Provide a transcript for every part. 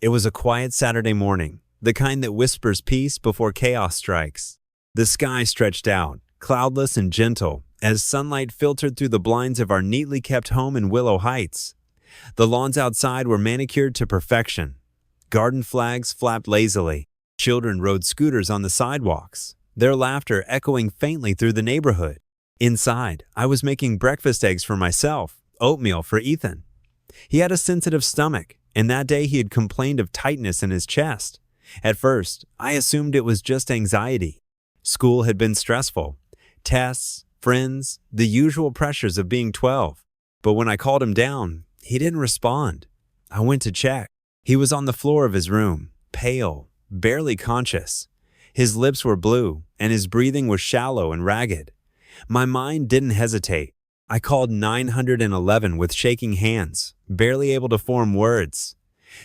It was a quiet Saturday morning, the kind that whispers peace before chaos strikes. The sky stretched out, cloudless and gentle, as sunlight filtered through the blinds of our neatly kept home in Willow Heights. The lawns outside were manicured to perfection. Garden flags flapped lazily. Children rode scooters on the sidewalks, their laughter echoing faintly through the neighborhood. Inside, I was making breakfast eggs for myself, oatmeal for Ethan. He had a sensitive stomach, and that day he had complained of tightness in his chest. At first, I assumed it was just anxiety. School had been stressful. Tests, friends, the usual pressures of being 12. But when I called him down, he didn't respond. I went to check. He was on the floor of his room, pale, barely conscious. His lips were blue, and his breathing was shallow and ragged. My mind didn't hesitate. I called 911 with shaking hands, barely able to form words.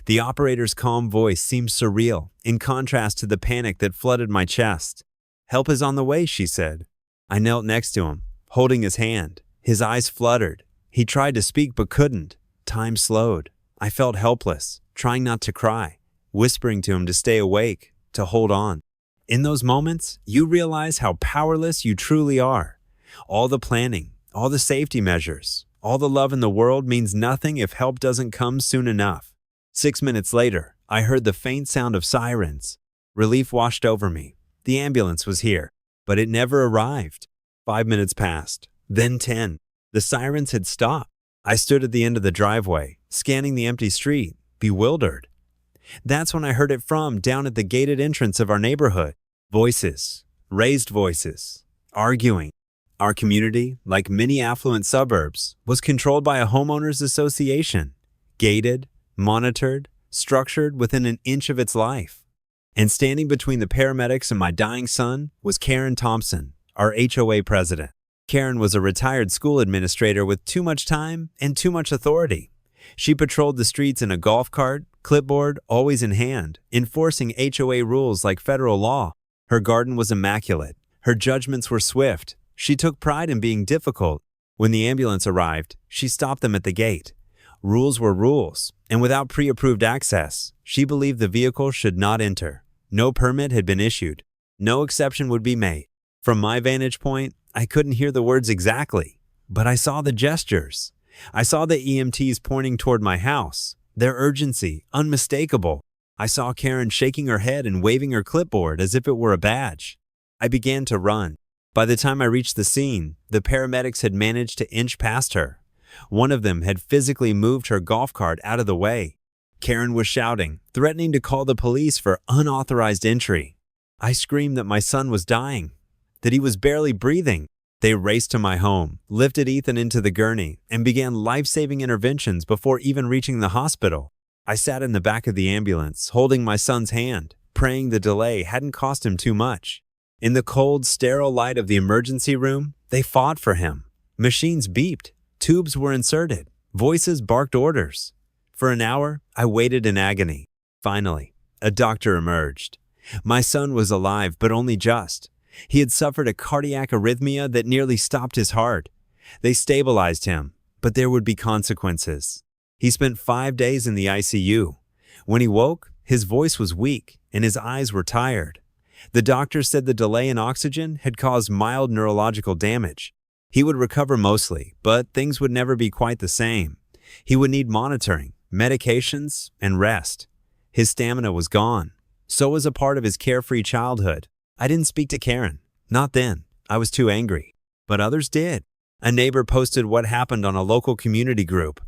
The operator's calm voice seemed surreal, in contrast to the panic that flooded my chest. "Help is on the way," she said. I knelt next to him, holding his hand. His eyes fluttered. He tried to speak but couldn't. Time slowed. I felt helpless, trying not to cry, whispering to him to stay awake, to hold on. In those moments, you realize how powerless you truly are. All the planning, all the safety measures, all the love in the world means nothing if help doesn't come soon enough. 6 minutes later, I heard the faint sound of sirens. Relief washed over me. The ambulance was here, but it never arrived. 5 minutes passed, then 10. The sirens had stopped. I stood at the end of the driveway, scanning the empty street, bewildered. That's when I heard it from down at the gated entrance of our neighborhood. Voices, raised voices, arguing. Our community, like many affluent suburbs, was controlled by a homeowners association, gated, monitored, structured within an inch of its life. And standing between the paramedics and my dying son was Karen Thompson, our HOA president. Karen was a retired school administrator with too much time and too much authority. She patrolled the streets in a golf cart, clipboard always in hand, enforcing HOA rules like federal law. Her garden was immaculate. Her judgments were swift. She took pride in being difficult. When the ambulance arrived, she stopped them at the gate. Rules were rules, and without pre-approved access, she believed the vehicle should not enter. No permit had been issued. No exception would be made. From my vantage point, I couldn't hear the words exactly, but I saw the gestures. I saw the EMTs pointing toward my house, their urgency unmistakable. I saw Karen shaking her head and waving her clipboard as if it were a badge. I began to run. By the time I reached the scene, the paramedics had managed to inch past her. One of them had physically moved her golf cart out of the way. Karen was shouting, threatening to call the police for unauthorized entry. I screamed that my son was dying, that he was barely breathing. They raced to my home, lifted Ethan into the gurney, and began life-saving interventions before even reaching the hospital. I sat in the back of the ambulance, holding my son's hand, praying the delay hadn't cost him too much. In the cold, sterile light of the emergency room, they fought for him. Machines beeped, tubes were inserted, voices barked orders. For an hour, I waited in agony. Finally, a doctor emerged. My son was alive, but only just. He had suffered a cardiac arrhythmia that nearly stopped his heart. They stabilized him, but there would be consequences. He spent 5 days in the ICU. When he woke, his voice was weak and his eyes were tired. The doctor said the delay in oxygen had caused mild neurological damage. He would recover mostly, but things would never be quite the same. He would need monitoring, medications, and rest. His stamina was gone. So was a part of his carefree childhood. I didn't speak to Karen. Not then. I was too angry. But others did. A neighbor posted what happened on a local community group.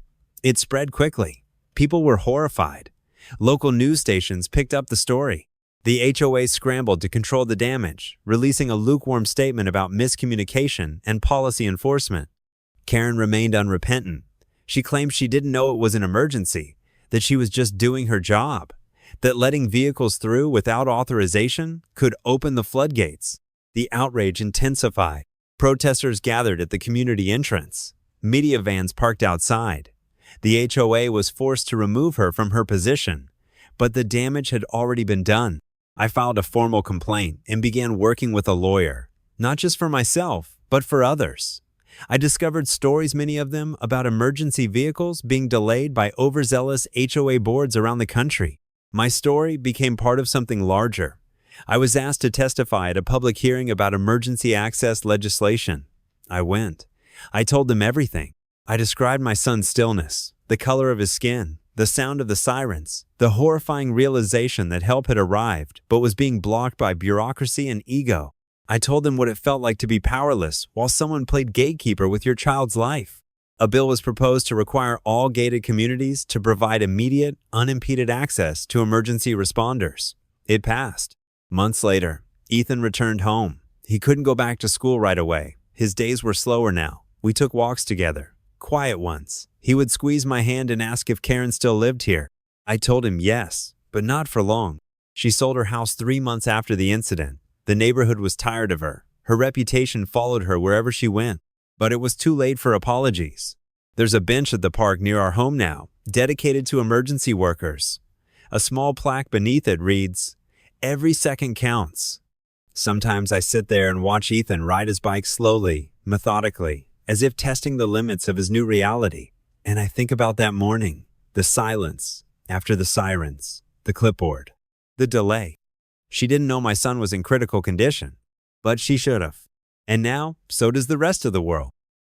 It spread quickly. People were horrified. Local news stations picked up the story. The HOA scrambled to control the damage, releasing a lukewarm statement about miscommunication and policy enforcement. Karen remained unrepentant. She claimed she didn't know it was an emergency, that she was just doing her job, that letting vehicles through without authorization could open the floodgates. The outrage intensified. Protesters gathered at the community entrance. Media vans parked outside. The HOA was forced to remove her from her position, but the damage had already been done. I filed a formal complaint and began working with a lawyer, not just for myself, but for others. I discovered stories, many of them about emergency vehicles being delayed by overzealous HOA boards around the country. My story became part of something larger. I was asked to testify at a public hearing about emergency access legislation. I went. I told them everything. I described my son's stillness, the color of his skin, the sound of the sirens, the horrifying realization that help had arrived but was being blocked by bureaucracy and ego. I told them what it felt like to be powerless while someone played gatekeeper with your child's life. A bill was proposed to require all gated communities to provide immediate, unimpeded access to emergency responders. It passed. Months later, Ethan returned home. He couldn't go back to school right away. His days were slower now. We took walks together. Quiet ones. He would squeeze my hand and ask if Karen still lived here. I told him yes, but not for long. She sold her house 3 months after the incident. The neighborhood was tired of her. Her reputation followed her wherever she went. But it was too late for apologies. There's a bench at the park near our home now, dedicated to emergency workers. A small plaque beneath it reads, "Every second counts." Sometimes I sit there and watch Ethan ride his bike slowly, methodically, as if testing the limits of his new reality. And I think about that morning, the silence after the sirens, the clipboard, the delay. She didn't know my son was in critical condition, but she should have. And now, so does the rest of the world.